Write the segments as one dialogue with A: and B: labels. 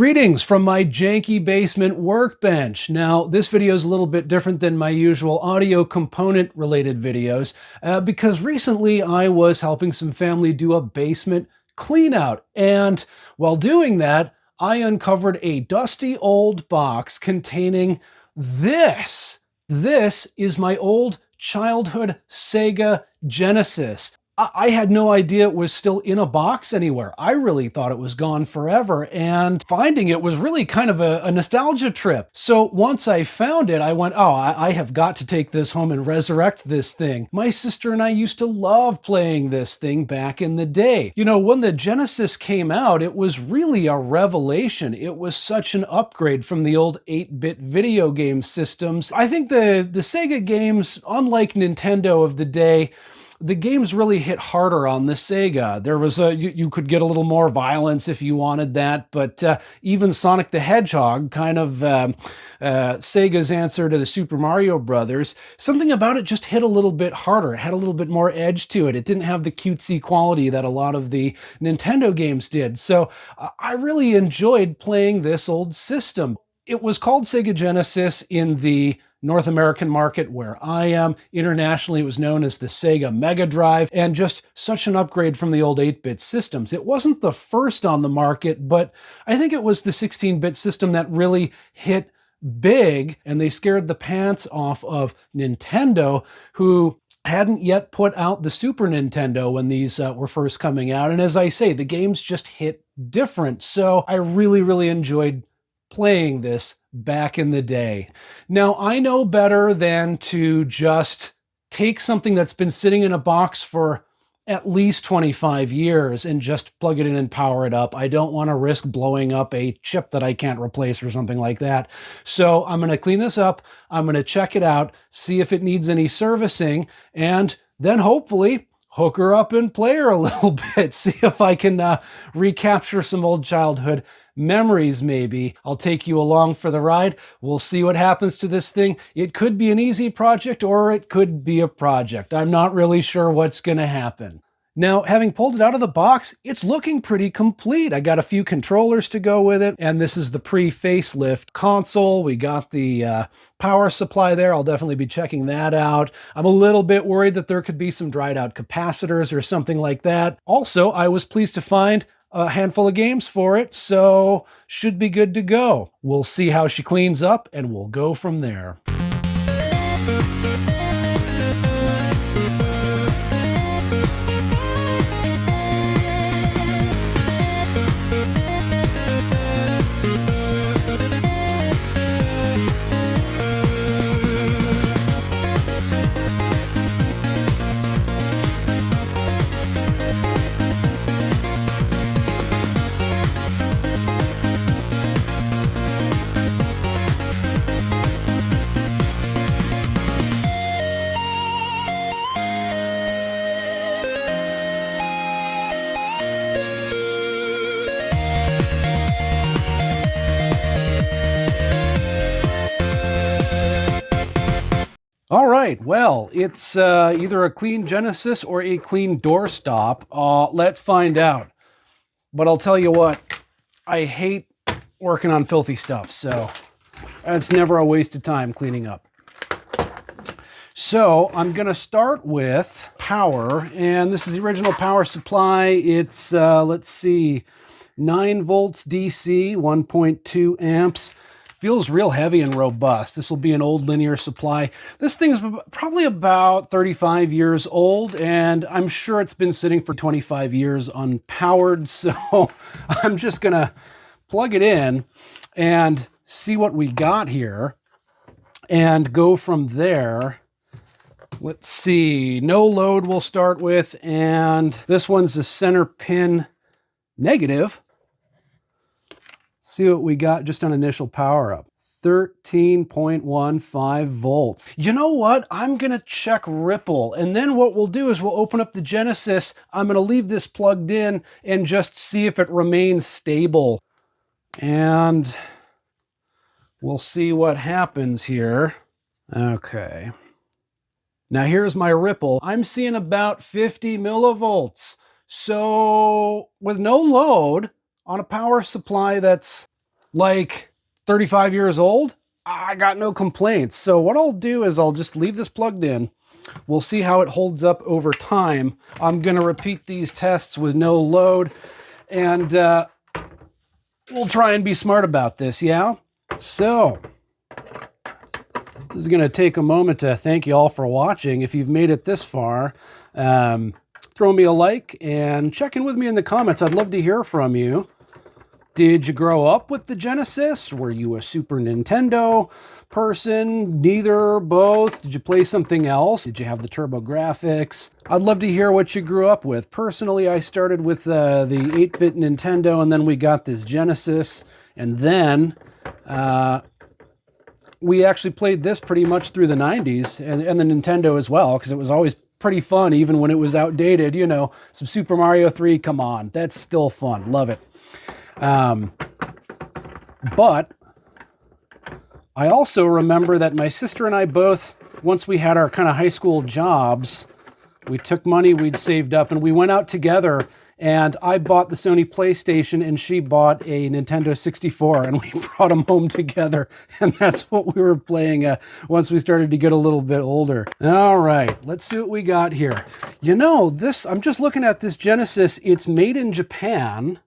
A: Greetings from my janky basement workbench. Now, this video is a little bit different than my usual audio component related videos because recently I was helping some family do a basement clean out. And while doing that, I uncovered a dusty old box containing this. This is my old childhood Sega Genesis. I had no idea it was still in a box anywhere. I really thought it was gone forever, and finding it was really kind of a nostalgia trip. So once I found it, I went, oh, I have got to take this home and resurrect this thing. My sister and I used to love playing this thing back in the day. You know, when the Genesis came out, it was really a revelation. It was such an upgrade from the old 8-bit video game systems. I think the Sega games, unlike Nintendo of the day, the games really hit harder on the Sega. There was you could get a little more violence if you wanted that, but even Sonic the Hedgehog, kind of Sega's answer to the Super Mario Brothers, something about it just hit a little bit harder. It had a little bit more edge to it. It didn't have the cutesy quality that a lot of the Nintendo games did. So I really enjoyed playing this old system. It was called Sega Genesis in the North American market where I am. Internationally, it was known as the Sega Megadrive, and just such an upgrade from the old 8-bit systems. It wasn't the first on the market, but I think it was the 16-bit system that really hit big, and they scared the pants off of Nintendo, who hadn't yet put out the Super Nintendo when these were first coming out. And as I say, the games just hit different. So I really enjoyed playing this back in the day. Now, I know better than to just take something that's been sitting in a box for at least 25 years and just plug it in and power it up. I don't want to risk blowing up a chip that I can't replace or something like that. So I'm going to clean this up. I'm going to check it out, see if it needs any servicing, and then hopefully hook her up and play her a little bit, see if I can recapture some old childhood memories maybe. I'll take you along for the ride. We'll see what happens to this thing. It could be an easy project or it could be a project. I'm not really sure what's going to happen. Now, having pulled it out of the box, it's looking pretty complete. I got a few controllers to go with it, and this is the pre-facelift console. We got the power supply there. I'll definitely be checking that out. I'm a little bit worried that there could be some dried out capacitors or something like that. Also, I was pleased to find a handful of games for it, so should be good to go. We'll see how she cleans up, and we'll go from there. All right, well, it's either a clean Genesis or a clean doorstop. Let's find out. But I'll tell you what, I hate working on filthy stuff, so it's never a waste of time cleaning up. So I'm going to start with power, and this is the original power supply. It's, let's see, 9 volts DC, 1.2 amps. Feels real heavy and robust. This will be an old linear supply. This thing's probably about 35 years old, and I'm sure it's been sitting for 25 years unpowered. So I'm just gonna plug it in and see what we got here and go from there. Let's see, no load we'll start with, and this one's the center pin negative. See what we got just on initial power up. 13.15 volts. You know what? I'm going to check ripple. And then what we'll do is we'll open up the Genesis. I'm going to leave this plugged in and just see if it remains stable. And we'll see what happens here. Okay. Now here's my ripple. I'm seeing about 50 millivolts. So with no load on a power supply that's like 35 years old, I got no complaints. So what I'll do is I'll just leave this plugged in. We'll see how it holds up over time. I'm going to repeat these tests with no load, and we'll try and be smart about this, yeah? So, this is going to take a moment to thank you all for watching. If you've made it this far, throw me a like and check in with me in the comments. I'd love to hear from you. Did you grow up with the Genesis? Were you a Super Nintendo person? Neither, both? Did you play something else? Did you have the TurboGrafx? I'd love to hear what you grew up with. Personally, I started with the 8-bit Nintendo, and then we got this Genesis, and then we actually played this pretty much through the 90s, and the Nintendo as well, because it was always pretty fun, even when it was outdated. You know, some Super Mario 3, come on. That's still fun. Love it. But I also remember that my sister and I both, once we had our kind of high school jobs, we took money we'd saved up and we went out together, and I bought the Sony PlayStation and she bought a Nintendo 64, and we brought them home together, and that's what we were playing once we started to get a little bit older. All right, let's see what we got here. You know, this, I'm just looking at this Genesis. It's made in Japan,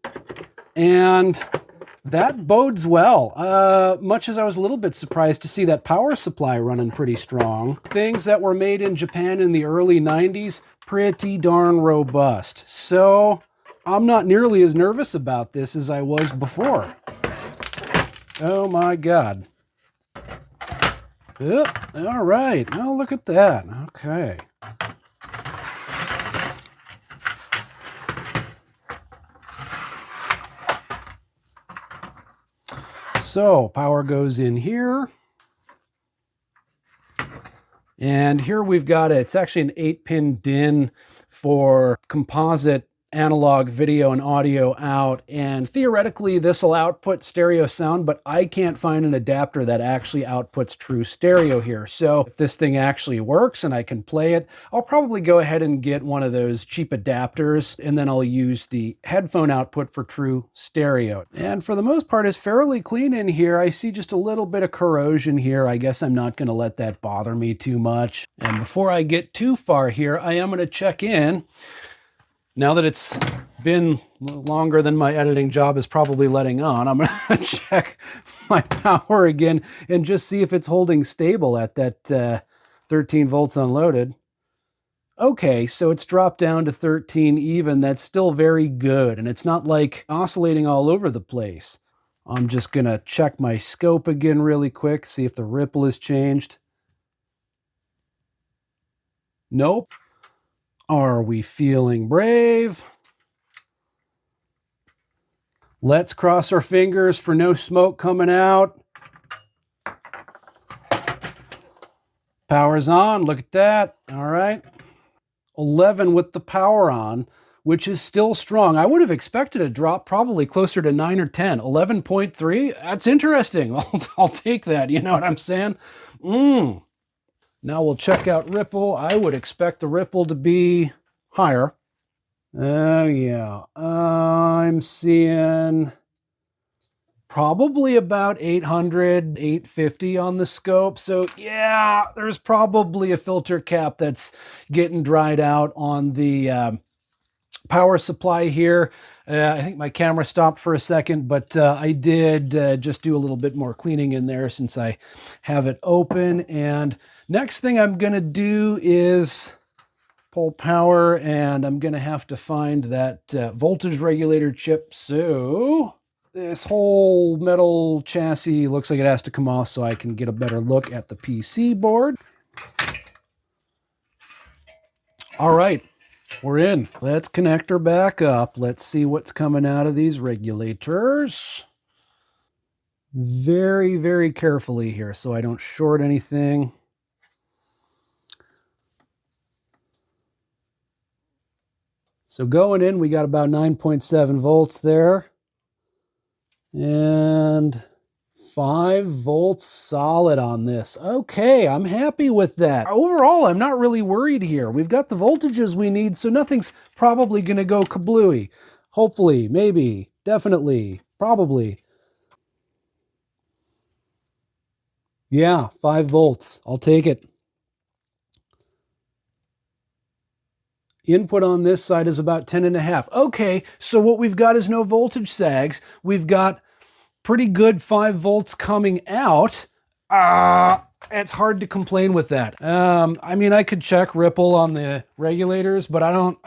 A: and that bodes well. Much as I was a little bit surprised to see that power supply running pretty strong. Things that were made in Japan in the early 90s, pretty darn robust. So I'm not nearly as nervous about this as I was before. Oh my God. Yep. All right. Oh, look at that. Okay. So power goes in here. And here we've got it's actually an 8-pin DIN for composite analog video and audio out, and theoretically this will output stereo sound, but I can't find an adapter that actually outputs true stereo here. So if this thing actually works and I can play it, I'll probably go ahead and get one of those cheap adapters, and then I'll use the headphone output for true stereo. And for the most part, it's fairly clean in here. I see just a little bit of corrosion here. I guess I'm not going to let that bother me too much. And before I get too far here, I am going to check in. Now that it's been longer than my editing job is probably letting on, I'm going to check my power again and just see if it's holding stable at that 13 volts unloaded. Okay, so it's dropped down to 13 even. That's still very good, and it's not like oscillating all over the place. I'm just going to check my scope again really quick, see if the ripple has changed. Nope. Are we feeling brave? Let's cross our fingers for no smoke coming out. Power's on, look at that. All right. 11 with the power on, which is still strong. I would have expected a drop probably closer to 9 or 10. 11.3, that's interesting. I'll take that, you know what I'm saying? Now we'll check out ripple. I would expect the ripple to be higher. Oh yeah, I'm seeing probably about 800, 850 on the scope. So yeah, there's probably a filter cap that's getting dried out on the power supply here. I think my camera stopped for a second, but I did just do a little bit more cleaning in there since I have it open. And next thing I'm going to do is pull power, and I'm going to have to find that voltage regulator chip. So this whole metal chassis looks like it has to come off so I can get a better look at the PC board. All right. We're in. Let's connect her back up. Let's see what's coming out of these regulators. Very, very carefully here so I don't short anything. So going in, we got about 9.7 volts there. And 5 volts solid on this. Okay, I'm happy with that. Overall, I'm not really worried here. We've got the voltages we need, so nothing's probably going to go kablooey. Hopefully, maybe, definitely, probably. Yeah, 5 volts. I'll take it. Input on this side is about 10.5. Okay, so what we've got is no voltage sags. We've got pretty good 5 volts coming out. It's hard to complain with that. I mean, I could check ripple on the regulators, but I don't.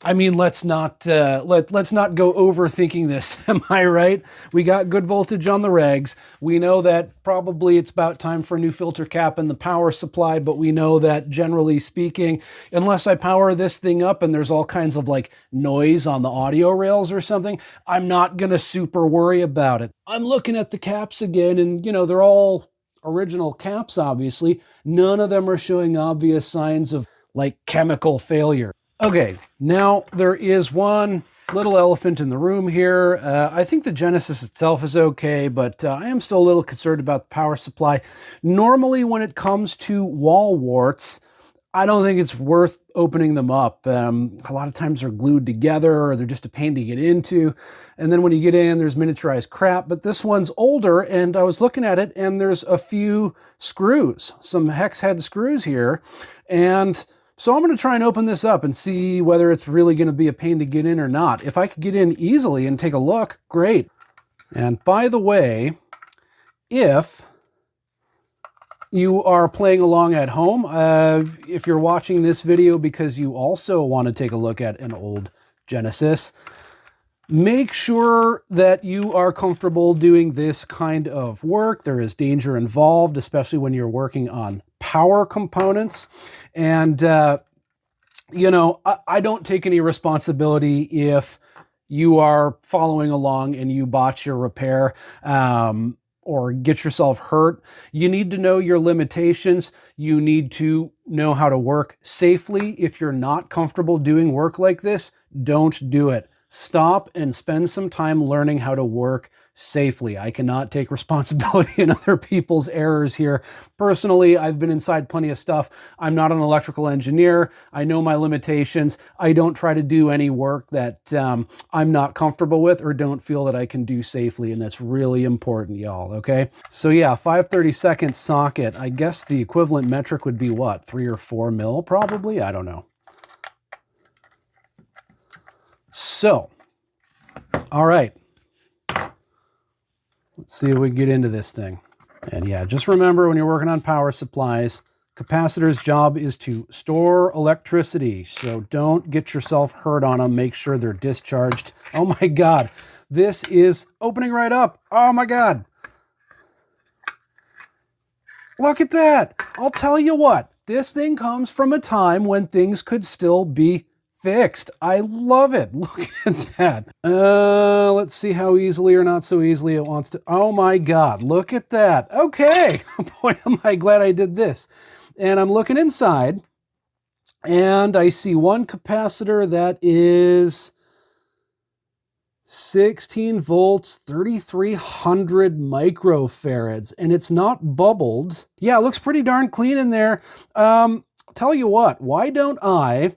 A: I mean, let's not let's not go overthinking this. Am I right? We got good voltage on the regs. We know that probably it's about time for a new filter cap in the power supply, but we know that generally speaking, unless I power this thing up and there's all kinds of like noise on the audio rails or something, I'm not gonna super worry about it. I'm looking at the caps again, and you know, they're all original caps, obviously. None of them are showing obvious signs of like chemical failure. Okay, now there is one little elephant in the room here. I think the Genesis itself is okay, but I am still a little concerned about the power supply. Normally when it comes to wall warts, I don't think it's worth opening them up. A lot of times they're glued together or they're just a pain to get into. And then when you get in, there's miniaturized crap. But this one's older, and I was looking at it, and there's a few screws, some hex head screws here. And so I'm going to try and open this up and see whether it's really going to be a pain to get in or not. If I could get in easily and take a look, great. And by the way, if you are playing along at home, if you're watching this video because you also want to take a look at an old Genesis, make sure that you are comfortable doing this kind of work. There is danger involved, especially when you're working on power components. And, you know, I don't take any responsibility if you are following along and you botch your repair or get yourself hurt. You need to know your limitations. You need to know how to work safely. If you're not comfortable doing work like this, don't do it. Stop and spend some time learning how to work safely. I cannot take responsibility in other people's errors here. Personally, I've been inside plenty of stuff. I'm not an electrical engineer. I know my limitations. I don't try to do any work that I'm not comfortable with or don't feel that I can do safely, and that's really important, y'all, okay? So yeah, 5/32 socket. I guess the equivalent metric would be what, 3 or 4 mil probably? I don't know. So, all right. Let's see if we can get into this thing. And yeah, just remember when you're working on power supplies, capacitor's job is to store electricity. So don't get yourself hurt on them. Make sure they're discharged. Oh my God, this is opening right up. Oh my God. Look at that. I'll tell you what, this thing comes from a time when things could still be fixed. I love it. Look at that. Let's see how easily or not so easily it wants to. Oh my God, look at that. Okay. Boy, am I glad I did this. And I'm looking inside and I see one capacitor that is 16 volts, 3,300 microfarads, and it's not bubbled. Yeah, it looks pretty darn clean in there. Tell you what, why don't I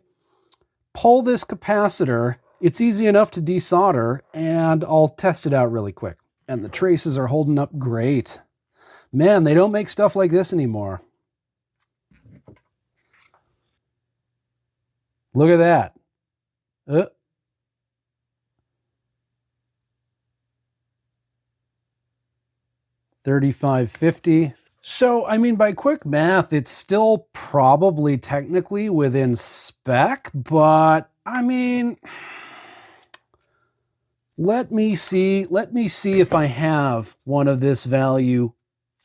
A: pull this capacitor? It's easy enough to desolder, and I'll test it out really quick. And the traces are holding up great. Man, they don't make stuff like this anymore. Look at that. 3550. So, I mean, by quick math, it's still probably technically within spec, but I mean, let me see if I have one of this value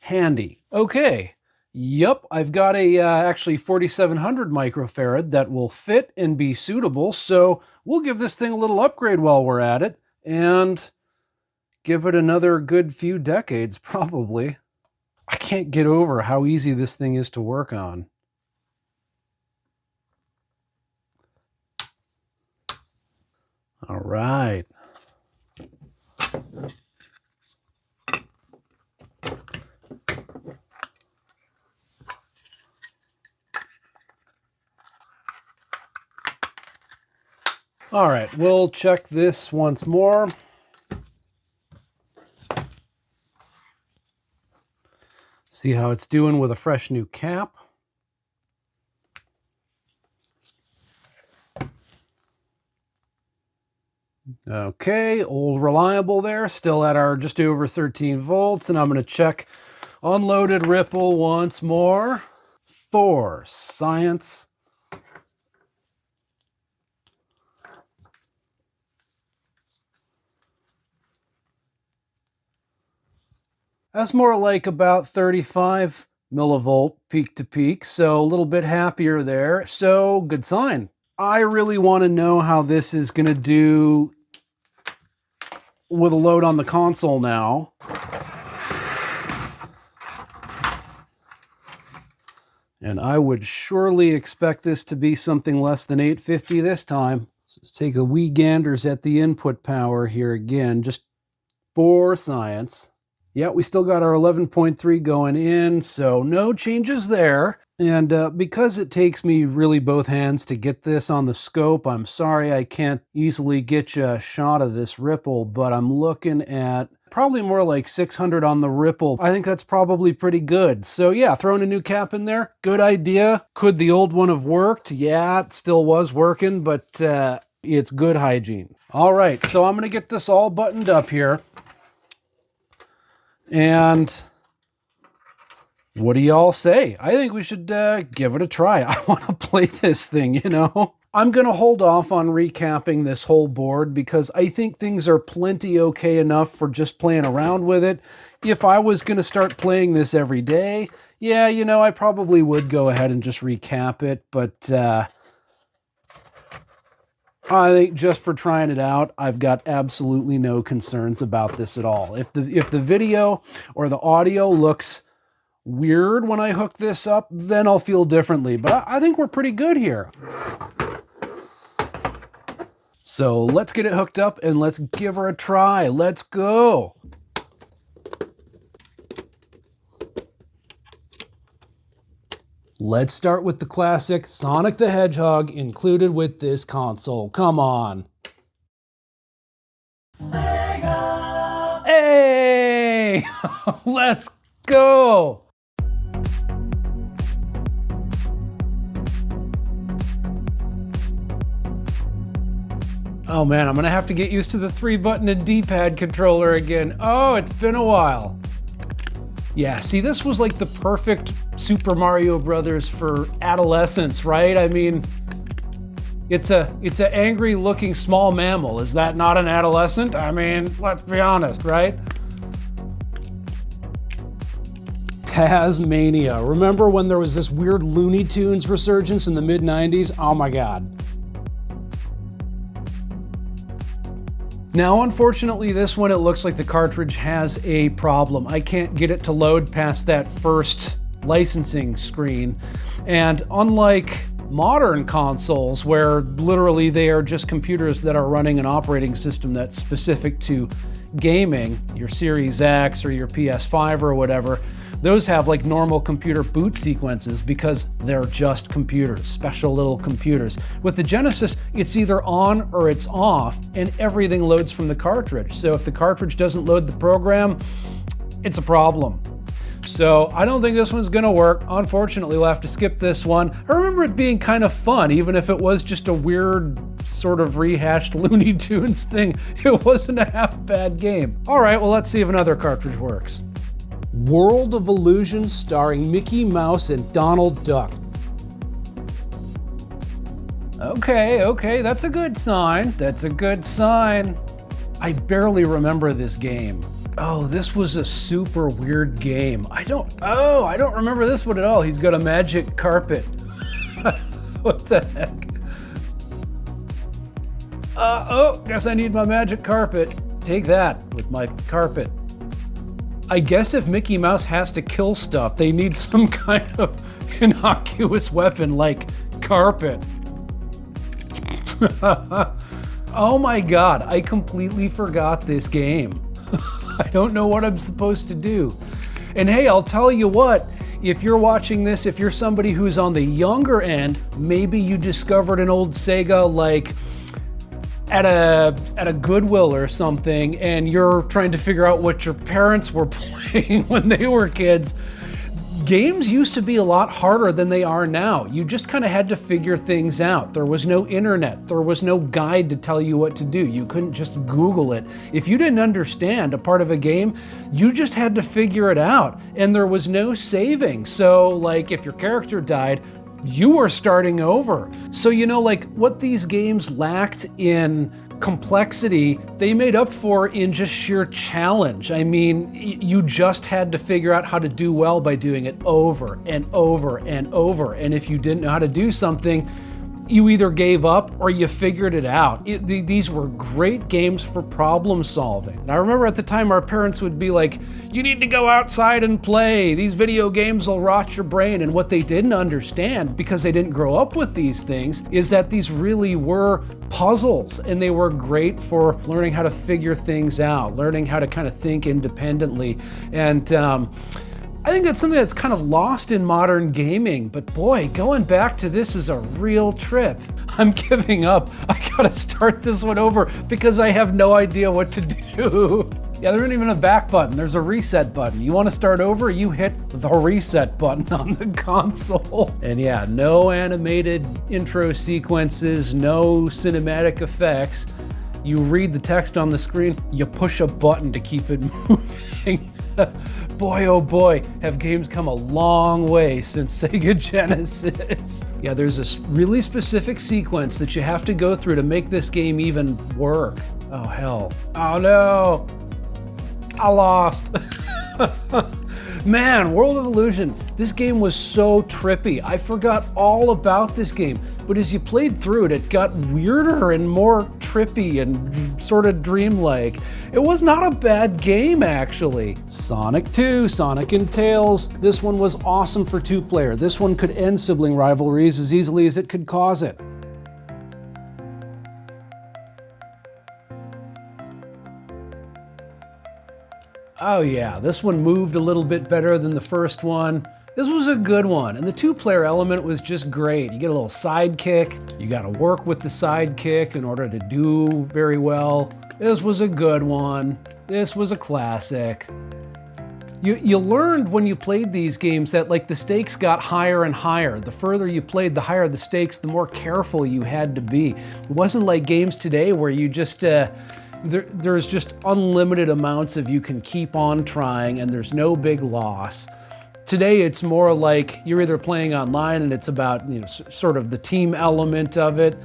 A: handy. Okay. Yep, I've got a actually 4700 microfarad that will fit and be suitable, so we'll give this thing a little upgrade while we're at it, and give it another good few decades, probably. I can't get over how easy this thing is to work on. All right. All right, we'll check this once more. See how it's doing with a fresh new cap. Okay, old reliable there, still at our just over 13 volts, and I'm going to check unloaded ripple once more. 4, science. That's more like about 35 millivolt peak to peak, so a little bit happier there. So good sign. I really want to know how this is going to do with a load on the console now. And I would surely expect this to be something less than 850 this time. So let's take a wee ganders at the input power here again, just for science. Yeah, we still got our 11.3 going in, so no changes there. And because it takes me really both hands to get this on the scope, I'm sorry I can't easily get you a shot of this ripple, but I'm looking at probably more like 600 on the ripple. I think that's probably pretty good. So yeah, throwing a new cap in there, good idea. Could the old one have worked? Yeah, it still was working, but it's good hygiene. All right, so I'm gonna get this all buttoned up here. And what do y'all say? I think we should give it a try. I want to play this thing, you know? I'm going to hold off on recapping this whole board because I think things are plenty okay enough for just playing around with it. If I was going to start playing this every day, yeah, you know, I probably would go ahead and just recap it, but I think just for trying it out, I've got absolutely no concerns about this at all. If the video or the audio looks weird when I hook this up, then I'll feel differently. But I think we're pretty good here. So let's get it hooked up and let's give her a try. Let's go. Let's start with the classic Sonic the Hedgehog included with this console. Come on. Sega! Hey! Let's go! Oh man, I'm gonna have to get used to the 3-button and D-pad controller again. Oh, it's been a while. Yeah, see, this was like the perfect Super Mario Brothers for adolescents, right? I mean, it's an angry looking small mammal. Is that not an adolescent? I mean, let's be honest, right? Tasmania. Remember when there was this weird Looney Tunes resurgence in the mid-90s? Oh my God. Now, unfortunately, this one, it looks like the cartridge has a problem. I can't get it to load past that first licensing screen. And unlike modern consoles, where literally they are just computers that are running an operating system that's specific to gaming, your Series X or your PS5 or whatever, those have like normal computer boot sequences because they're just computers, special little computers. With the Genesis, it's either on or it's off, and everything loads from the cartridge. So if the cartridge doesn't load the program, it's a problem. So I don't think this one's gonna work. Unfortunately, we'll have to skip this one. I remember it being kind of fun, even if it was just a weird sort of rehashed Looney Tunes thing. It wasn't a half bad game. All right, well, let's see if another cartridge works. World of Illusion starring Mickey Mouse and Donald Duck. Okay, that's a good sign. That's a good sign. I barely remember this game. Oh, this was a super weird game. I don't remember this one at all. He's got a magic carpet. What the heck? Guess I need my magic carpet. Take that with my carpet. I guess if Mickey Mouse has to kill stuff, they need some kind of innocuous weapon like carpet. Oh my God, I completely forgot this game. I don't know what I'm supposed to do. And hey, I'll tell you what, if you're watching this, if you're somebody who's on the younger end, maybe you discovered an old Sega like at a Goodwill or something, and you're trying to figure out what your parents were playing when they were kids, Games used to be a lot harder than they are now. You just kind of had to figure things out. There was no internet. There was no guide to tell you what to do. You couldn't just Google it. If you didn't understand a part of a game, you just had to figure it out. And there was no saving. So, like, if your character died, you were starting over. So, you know, like, what these games lacked in complexity, they made up for in just sheer challenge. I mean, you just had to figure out how to do well by doing it over and over and over. And if you didn't know how to do something, you either gave up or you figured it out. These were great games for problem solving. And I remember at the time our parents would be like, you need to go outside and play. These video games will rot your brain. And what they didn't understand, because they didn't grow up with these things, is that these really were puzzles, and they were great for learning how to figure things out, learning how to kind of think independently. And I think that's something that's kind of lost in modern gaming, but boy, going back to this is a real trip. I'm giving up. I gotta start this one over because I have no idea what to do. Yeah, there isn't even a back button. There's a reset button. You want to start over, you hit the reset button on the console. And yeah, no animated intro sequences, no cinematic effects. You read the text on the screen, you push a button to keep it moving. Boy, oh boy, have games come a long way since Sega Genesis. Yeah, there's a really specific sequence that you have to go through to make this game even work. Oh hell. Oh no! I lost. Man, World of Illusion, this game was so trippy. I forgot all about this game, but as you played through it, it got weirder and more trippy and sort of dreamlike. It was not a bad game, actually. Sonic 2, Sonic and Tails. This one was awesome for two-player. This one could end sibling rivalries as easily as it could cause it. Oh yeah, this one moved a little bit better than the first one. This was a good one, and the two-player element was just great. You get a little sidekick, you gotta work with the sidekick in order to do very well. This was a good one. This was a classic. You learned when you played these games that like the stakes got higher and higher. The further you played, the higher the stakes, the more careful you had to be. It wasn't like games today where you just, there's just unlimited amounts of you can keep on trying and there's no big loss. Today it's more like you're either playing online and it's about, you know, sort of the team element of it,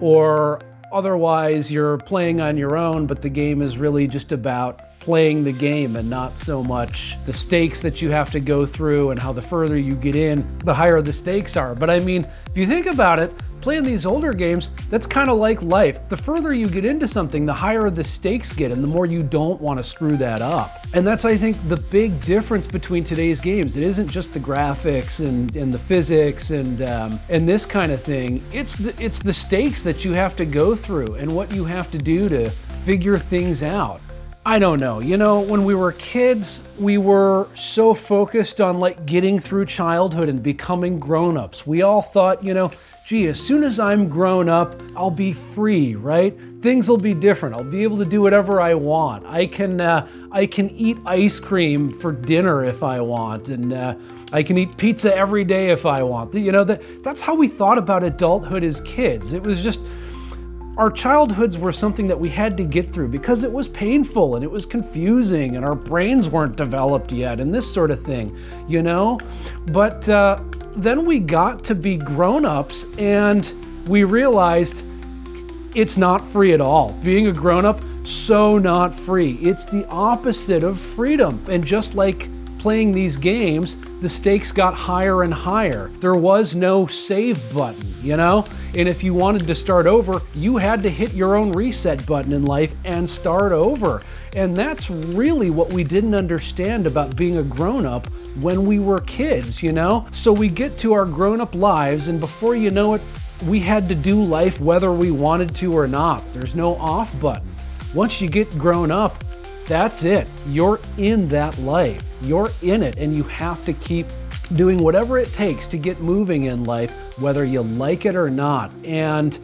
A: or otherwise you're playing on your own, but the game is really just about playing the game and not so much the stakes that you have to go through, and how the further you get in, the higher the stakes are. But I mean, if you think about it, playing these older games, that's kind of like life. The further you get into something, the higher the stakes get and the more you don't want to screw that up. And that's, I think, the big difference between today's games. It isn't just the graphics and the physics and this kind of thing. It's the stakes that you have to go through and what you have to do to figure things out. I don't know, you know, when we were kids, we were so focused on like getting through childhood and becoming grown-ups. We all thought, you know, gee, as soon as I'm grown up, I'll be free, right? Things will be different. I'll be able to do whatever I want. I can eat ice cream for dinner if I want, and I can eat pizza every day if I want. You know, that's how we thought about adulthood as kids. It was just, our childhoods were something that we had to get through because it was painful and it was confusing and our brains weren't developed yet and this sort of thing, you know? But then we got to be grown-ups and we realized it's not free at all. Being a grown-up, so not free. It's the opposite of freedom. And just like playing these games, the stakes got higher and higher. There was no save button, you know? And if you wanted to start over, you had to hit your own reset button in life and start over. And that's really what we didn't understand about being a grown-up when we were kids, you know? So we get to our grown-up lives, and before you know it, we had to do life whether we wanted to or not. There's no off button. Once you get grown up, that's it. You're in that life. You're in it, and you have to keep doing whatever it takes to get moving in life, whether you like it or not. And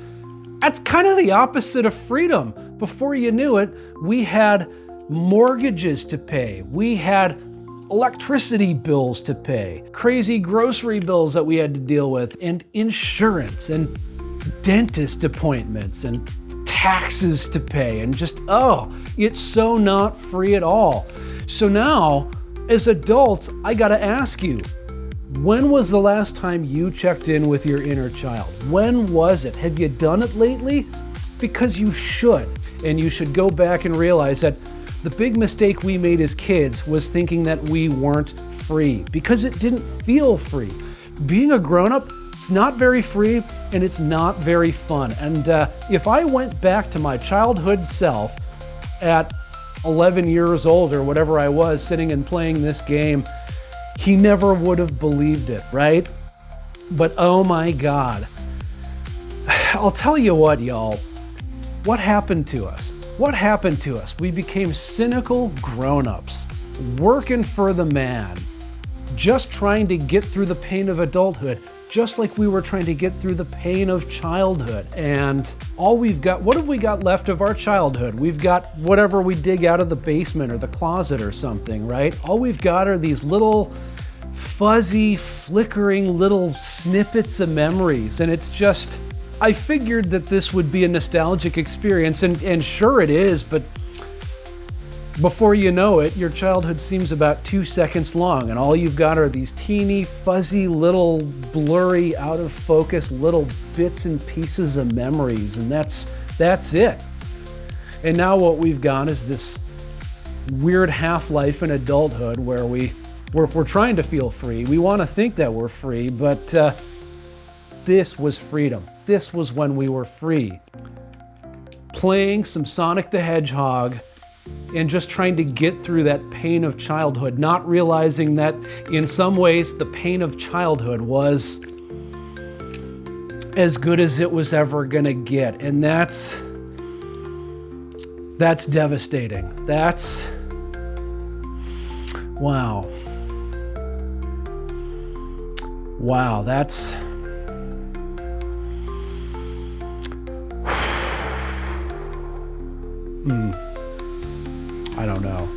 A: that's kind of the opposite of freedom. Before you knew it, we had mortgages to pay. We had electricity bills to pay, crazy grocery bills that we had to deal with, and insurance, and dentist appointments, and taxes to pay, and just, oh, it's so not free at all. So now, as adults, I gotta ask you, when was the last time you checked in with your inner child? When was it? Have you done it lately? Because you should. And you should go back and realize that the big mistake we made as kids was thinking that we weren't free, because it didn't feel free. Being a grown-up, it's not very free, and it's not very fun. And if I went back to my childhood self at 11 years old or whatever I was, sitting and playing this game, he never would have believed it, right? But oh my God. I'll tell you what, y'all. What happened to us? What happened to us? We became cynical grown-ups, working for the man, just trying to get through the pain of adulthood, just like we were trying to get through the pain of childhood. And all we've got, what have we got left of our childhood? We've got whatever we dig out of the basement or the closet or something, right? All we've got are these little fuzzy, flickering little snippets of memories. And it's just, I figured that this would be a nostalgic experience, and sure it is, but before you know it, your childhood seems about 2 seconds long, and all you've got are these teeny, fuzzy, little, blurry, out of focus, little bits and pieces of memories, and that's it. And now what we've got is this weird half-life in adulthood where we're trying to feel free. We want to think that we're free, but this was freedom. This was when we were free. Playing some Sonic the Hedgehog and just trying to get through that pain of childhood, not realizing that in some ways the pain of childhood was as good as it was ever gonna get. And that's devastating. Wow. Wow, that's... I don't know.